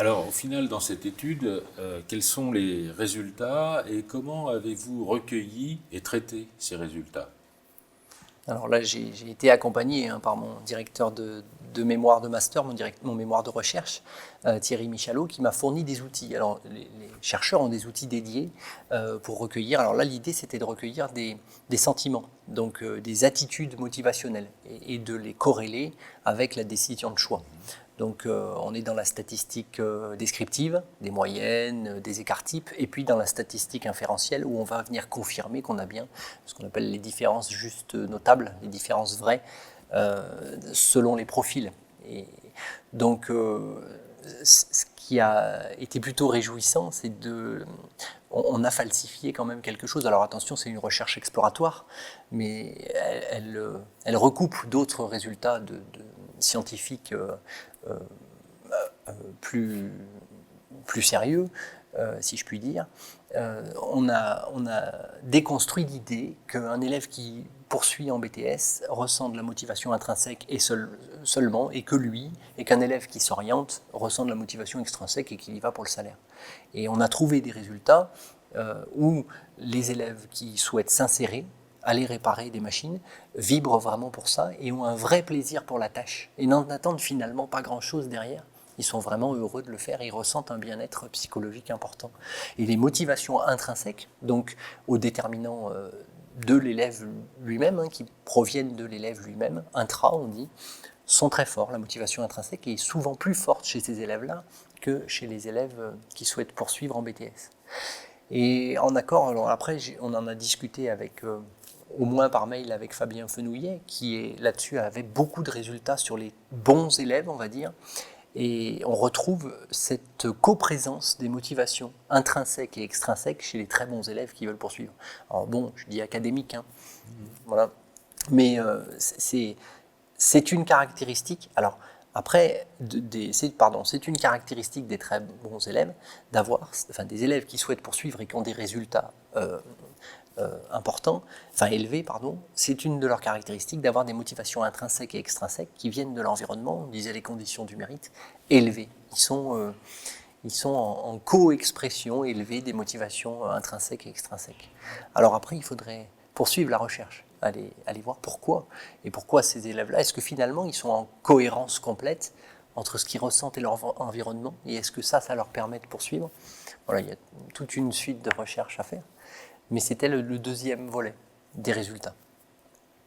Alors, au final, dans cette étude, quels sont les résultats et comment avez-vous recueilli et traité ces résultats? Alors là, j'ai été accompagné par mon directeur de mémoire de master, mon mémoire de recherche, Thierry Michalot, qui m'a fourni des outils. Alors, les chercheurs ont des outils dédiés pour recueillir. Alors là, l'idée, c'était de recueillir des sentiments, donc des attitudes motivationnelles, et de les corréler avec la décision de choix. Donc on est dans la statistique descriptive, des moyennes, des écarts types, et puis dans la statistique inférentielle où on va venir confirmer qu'on a bien ce qu'on appelle les différences justes notables, les différences vraies, selon les profils. Et donc ce qui a été plutôt réjouissant, c'est on a falsifié quand même quelque chose. Alors attention, c'est une recherche exploratoire, mais elle recoupe d'autres résultats scientifiques plus, plus sérieux, si je puis dire. On a déconstruit l'idée qu'un élève qui poursuit en BTS ressent de la motivation intrinsèque seulement, et que et qu'un élève qui s'oriente ressent de la motivation extrinsèque et qu'il y va pour le salaire. Et on a trouvé des résultats où les élèves qui souhaitent s'insérer, aller réparer des machines, vibrent vraiment pour ça et ont un vrai plaisir pour la tâche et n'en attendent finalement pas grand-chose derrière. Ils sont vraiment heureux de le faire, ils ressentent un bien-être psychologique important. Et les motivations intrinsèques, donc aux déterminants de l'élève lui-même, qui proviennent de l'élève lui-même, intra on dit, sont très forts. La motivation intrinsèque est souvent plus forte chez ces élèves-là que chez les élèves qui souhaitent poursuivre en BTS. Et en accord, alors après, on en a discuté avec, au moins par mail avec Fabien Fenouillet, qui est là-dessus avait beaucoup de résultats sur les bons élèves, on va dire. Et on retrouve cette coprésence des motivations intrinsèques et extrinsèques chez les très bons élèves qui veulent poursuivre. Alors bon, je dis académique, voilà. Mais c'est une caractéristique. Alors après, c'est une caractéristique des très bons élèves des élèves qui souhaitent poursuivre et qui ont des résultats élevés, c'est une de leurs caractéristiques d'avoir des motivations intrinsèques et extrinsèques qui viennent de l'environnement, on disait les conditions du mérite, élevées. Ils sont en co-expression élevée des motivations intrinsèques et extrinsèques. Alors après, il faudrait poursuivre la recherche, aller voir pourquoi. Et pourquoi ces élèves-là, est-ce que finalement ils sont en cohérence complète entre ce qu'ils ressentent et leur environnement, et est-ce que ça leur permet de poursuivre? Voilà, il y a toute une suite de recherches à faire. Mais c'était le deuxième volet des résultats.